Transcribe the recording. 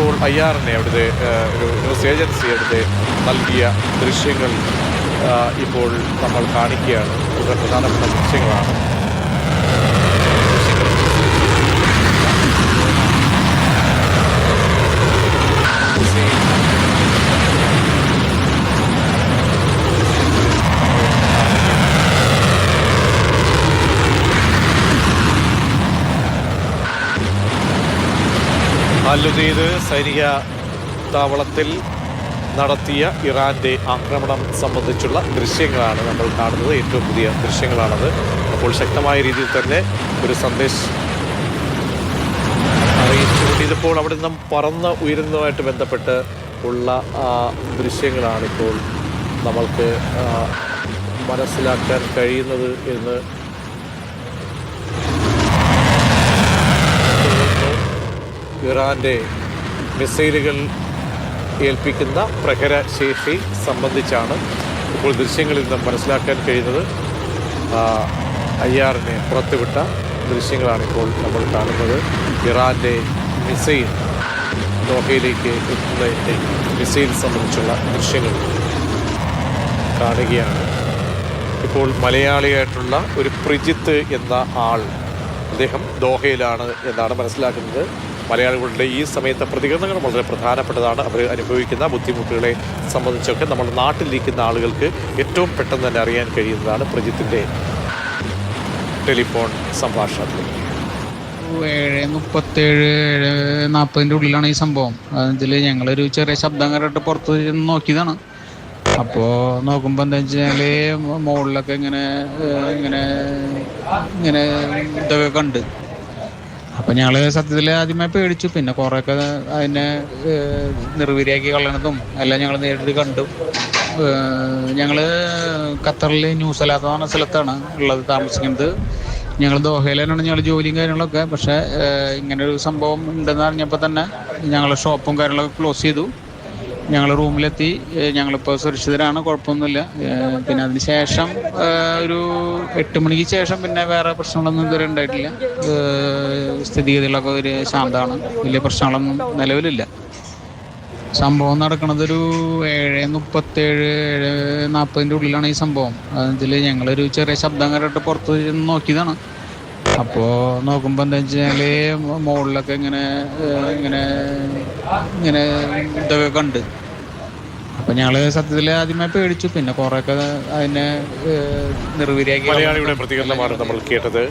ഇപ്പോൾ IRNA അവിടുത്തെ ഒരു ന്യൂസ് ഏജൻസി അവിടുത്തെ നൽകിയ ദൃശ്യങ്ങൾ ഇപ്പോൾ നമ്മൾ കാണിക്കുകയാണ്. വളരെ പ്രധാനപ്പെട്ട ദൃശ്യങ്ങളാണ്. അൽ-ഉദൈദ് സൈനിക താവളത്തിൽ നടത്തിയ ഇറാന്റെ ആക്രമണം സംബന്ധിച്ചുള്ള ദൃശ്യങ്ങളാണ് നമ്മൾ കാണുന്നത്. ഏറ്റവും പുതിയ ദൃശ്യങ്ങളാണത്. അപ്പോൾ ശക്തമായ രീതിയിൽ തന്നെ ഒരു സന്ദേശം അറിയിച്ചുകൊണ്ട് ഇതിപ്പോൾ അവിടെ നിന്നും പറന്ന് ഉയരുന്നതുമായിട്ട് ബന്ധപ്പെട്ട് ഉള്ള ദൃശ്യങ്ങളാണിപ്പോൾ നമ്മൾക്ക് മനസ്സിലാക്കാൻ കഴിയുന്നത് എന്ന് ഇറാന്റെ മിസൈലുകൾ ഏൽപ്പിക്കുന്ന പ്രഹരശേഷി സംബന്ധിച്ചാണ് ഇപ്പോൾ ദൃശ്യങ്ങളിൽ നിന്നും മനസ്സിലാക്കാൻ കഴിയുന്നത്. IRNA പുറത്തുവിട്ട ദൃശ്യങ്ങളാണിപ്പോൾ നമ്മൾ കാണുന്നത്. ഇറാന്റെ മിസൈൽ ദോഹയിലേക്ക് എത്തുന്നതിൻ്റെ മിസൈൽ സംബന്ധിച്ചുള്ള ദൃശ്യങ്ങൾ കാണുകയാണ്. ഇപ്പോൾ മലയാളിയായിട്ടുള്ള ഒരു പ്രിജിത്ത് എന്ന ആൾ, അദ്ദേഹം ദോഹയിലാണ് എന്നാണ് മനസ്സിലാക്കുന്നത്. മലയാളികളുടെ ഈ സമയത്തെ പ്രതികരണങ്ങൾ വളരെ പ്രധാനപ്പെട്ടതാണ്. അവർ അനുഭവിക്കുന്ന ബുദ്ധിമുട്ടുകളെ സംബന്ധിച്ചൊക്കെ നമ്മുടെ നാട്ടിലിരിക്കുന്ന ആളുകൾക്ക് ഏറ്റവും പെട്ടെന്ന് തന്നെ അറിയാൻ കഴിയുന്നതാണ് പ്രജിത്തിൻ്റെ ടെലിഫോൺ സംഭാഷണത്തിൽ. 7:37-7:40 ഉള്ളിലാണ് ഈ സംഭവം. അതിൽ ഞങ്ങളൊരു ചെറിയ ശബ്ദം കണ്ടിട്ട് പുറത്ത് നോക്കിയതാണ്. അപ്പോൾ നോക്കുമ്പോൾ എന്താ വെച്ചാൽ മുകളിലൊക്കെ ഇങ്ങനെ ഇങ്ങനെ ഇങ്ങനെ ഇതൊക്കെ കണ്ട്. അപ്പം ഞങ്ങൾ സത്യത്തിൽ ആദ്യമായി പേടിച്ചു. പിന്നെ കുറേയൊക്കെ അതിനെ നിർവീര്യാക്കി കളയണതും എല്ലാം ഞങ്ങൾ നേരിട്ട് കണ്ടു. ഞങ്ങൾ ഖത്തറിൽ ന്യൂസലാത്ത് എന്ന് പറഞ്ഞ സ്ഥലത്താണ് ഉള്ളത്, താമസിക്കുന്നത്. ഞങ്ങൾ ദോഹയിലാണ് ഞങ്ങൾ ജോലിയും കാര്യങ്ങളൊക്കെ. പക്ഷേ ഇങ്ങനൊരു സംഭവം ഉണ്ടെന്ന് അറിഞ്ഞപ്പോൾ തന്നെ ഞങ്ങൾ ഷോപ്പും കാര്യങ്ങളൊക്കെ ക്ലോസ് ചെയ്തു. ഞങ്ങൾ റൂമിലെത്തി. ഞങ്ങളിപ്പോൾ സുരക്ഷിതരാണ്, കുഴപ്പമൊന്നുമില്ല. പിന്നെ അതിന് ശേഷം ഒരു 8 മണിക്ക് ശേഷം പിന്നെ വേറെ പ്രശ്നങ്ങളൊന്നും ഇതുവരെ ഉണ്ടായിട്ടില്ല. സ്ഥിതിഗതികളൊക്കെ ഒരു ശാന്തമാണ്, വലിയ പ്രശ്നങ്ങളൊന്നും നിലവിലില്ല. സംഭവം നടക്കുന്നത് ഒരു 7:37-7:40 ഉള്ളിലാണ് ഈ സംഭവം. അതിൽ ഞങ്ങളൊരു ചെറിയ ശബ്ദം കണ്ടിട്ട് പുറത്ത് നോക്കിയതാണ്. അപ്പോൾ നോക്കുമ്പോൾ എന്താ വെച്ചാൽ മുകളിലൊക്കെ ഇങ്ങനെ ഇങ്ങനെ ഇങ്ങനെ ഇതൊക്കെ കണ്ട്. അപ്പം ഞങ്ങൾ സത്യത്തിൽ ആദ്യമായി പേടിച്ചു. പിന്നെ കുറേയൊക്കെ അതിനെ നിർവീര്യാക്കി. മലയാളിയുടെ പ്രതികരണമാണ് നമ്മൾ കേട്ടത്.